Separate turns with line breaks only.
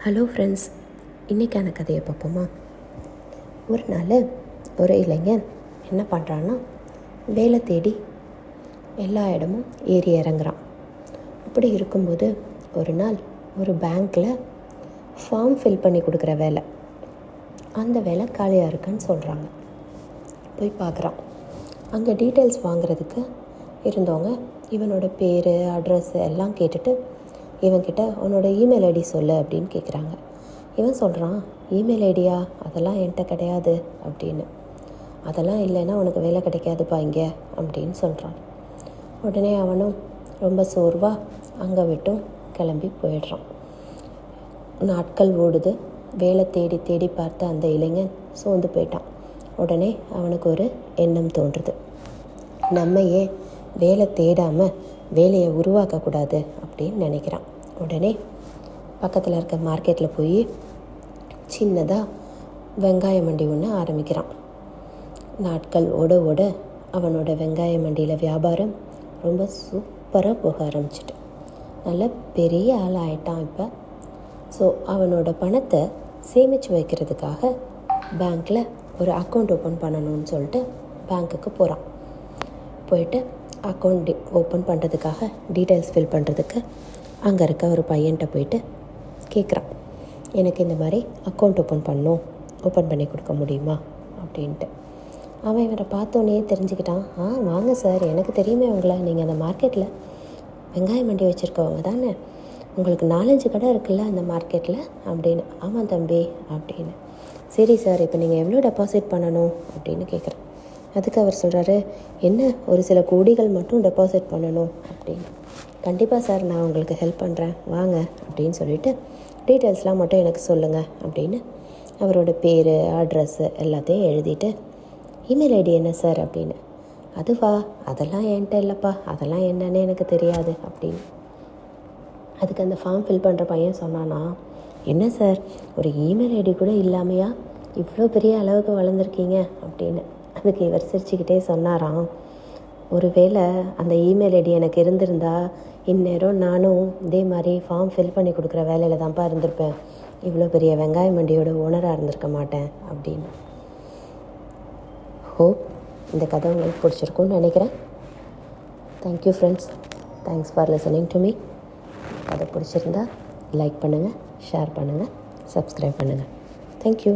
Hello friends, இன்றைக்கான கதையை பார்ப்போமா? ஒரு நாள் ஒரு இளைஞன் என்ன பண்ணுறான்னா, வேலை தேடி எல்லா இடமும் ஏறி இறங்குறான். அப்படி இருக்கும்போது ஒரு நாள் ஒரு பேங்க்கில் ஃபார்ம் ஃபில் பண்ணி கொடுக்குற வேலை, அந்த வேலை காலியாக இருக்குன்னு சொல்கிறாங்க. போய் பார்க்குறான். அங்கே டீட்டெயில்ஸ் வாங்குறதுக்கு இருந்தவங்க இவனோட பேர், அட்ரஸ் எல்லாம் கேட்டுட்டு இவன்கிட்ட உன்னோட இமெயில் ஐடி சொல்லு அப்படின்னு கேட்குறாங்க. இவன் சொல்கிறான், இமெயில் ஐடியா அதெல்லாம் என்கிட்ட கிடையாது அப்படின்னு. அதெல்லாம் இல்லைன்னா உனக்கு வேலை கிடைக்காதுப்பா இங்கே அப்படின்னு சொல்கிறான். உடனே அவனும் ரொம்ப சோர்வாக அங்கே விட்டும் கிளம்பி போயிடுறான். நாட்கள் ஓடுது. வேலை தேடி தேடி பார்த்த அந்த இளைஞன் சோர்ந்து போயிட்டான். உடனே அவனுக்கு ஒரு எண்ணம் தோன்றுது. நம்ம ஏன் வேலை தேடாமல் வேலையை உருவாக்கக்கூடாது அப்படின்னு நினைக்கிறான். உடனே பக்கத்தில் இருக்க மார்க்கெட்டில் போய் சின்னதாக வெங்காய மண்டி ஒன்று ஆரம்பிக்கிறான். நாட்கள் ஓட ஓட அவனோட வெங்காய மண்டியில் வியாபாரம் ரொம்ப சூப்பராக போக ஆரம்பிச்சிட்டு நல்ல பெரிய ஆள் ஆகிட்டான் இப்போ. ஸோ அவனோட பணத்தை சேமித்து வைக்கிறதுக்காக பேங்க்கில் ஒரு அக்கௌண்ட் ஓப்பன் பண்ணணும்னு சொல்லிட்டு பேங்க்குக்கு போகிறான். போயிட்டு அக்கௌண்ட் ஓப்பன் பண்ணுறதுக்காக டீட்டெயில்ஸ் ஃபில் பண்ணுறதுக்கு அங்கே இருக்க ஒரு பையன்கிட்ட போயிட்டு கேட்குறான், எனக்கு இந்த மாதிரி அக்கௌண்ட் ஓப்பன் பண்ணி கொடுக்க முடியுமா அப்படின்ட்டு. அவன் இவரை பார்த்தோன்னே தெரிஞ்சுக்கிட்டான். வாங்க சார், எனக்கு தெரியுமே உங்களை, நீங்கள் அந்த மார்க்கெட்டில் வெங்காய மண்டி வச்சுருக்கவங்க தானே, உங்களுக்கு 4-5 கடை இருக்குல்ல அந்த மார்க்கெட்டில் அப்படின்னு. ஆமாம் தம்பி அப்படின்னு. சரி சார், இப்போ நீங்கள் எவ்வளோ டெபாசிட் பண்ணணும் அப்படின்னு கேட்குறேன். அதுக்கு அவர் சொல்கிறாரு, என்ன ஒரு சில கோடிகள் மட்டும் டெபாசிட் பண்ணணும் அப்படின்னு. கண்டிப்பாக சார், நான் உங்களுக்கு ஹெல்ப் பண்ணுறேன் வாங்க அப்படின்னு சொல்லிவிட்டு டீட்டெயில்ஸ்லாம் மட்டும் எனக்கு சொல்லுங்கள் அப்படின்னு அவரோட பேர், அட்ரஸ்ஸு எல்லாத்தையும் எழுதிட்டு, இமெயில் ஐடி என்ன சார் அப்படின்னு. அதுவா, அதெல்லாம் என்கிட்ட இல்லைப்பா, அதெல்லாம் என்னன்னு எனக்கு தெரியாது அப்படின்னு. அதுக்கு அந்த ஃபார்ம் ஃபில் பண்ணுற பையன் சொன்னானா, என்ன சார், ஒரு இமெயில் ஐடி கூட இல்லாமையா இவ்வளோ பெரிய அளவுக்கு வளர்ந்துருக்கீங்க அப்படின்னு. அதுக்கு இவர் சிரிச்சுக்கிட்டே சொன்னாராம், ஒருவேளை அந்த இமெயில் ஐடி எனக்கு இருந்திருந்தா இந்நேரம் நானும் இதே மாதிரி ஃபார்ம் ஃபில் பண்ணி கொடுக்குற வேலையில் தான்ப்பா இருந்திருப்பேன், இவ்வளோ பெரிய வெங்காய மண்டியோட ஓனராக இருந்திருக்க மாட்டேன் அப்படின்னு. ஹோப் இந்த கதை உங்களுக்கு பிடிச்சிருக்குன்னு நினைக்கிறேன். Thank you friends, thanks for listening to me. கதை பிடிச்சிருந்தா லைக் பண்ணுங்கள், ஷேர் பண்ணுங்கள், சப்ஸ்கிரைப் பண்ணுங்கள். தேங்க்யூ.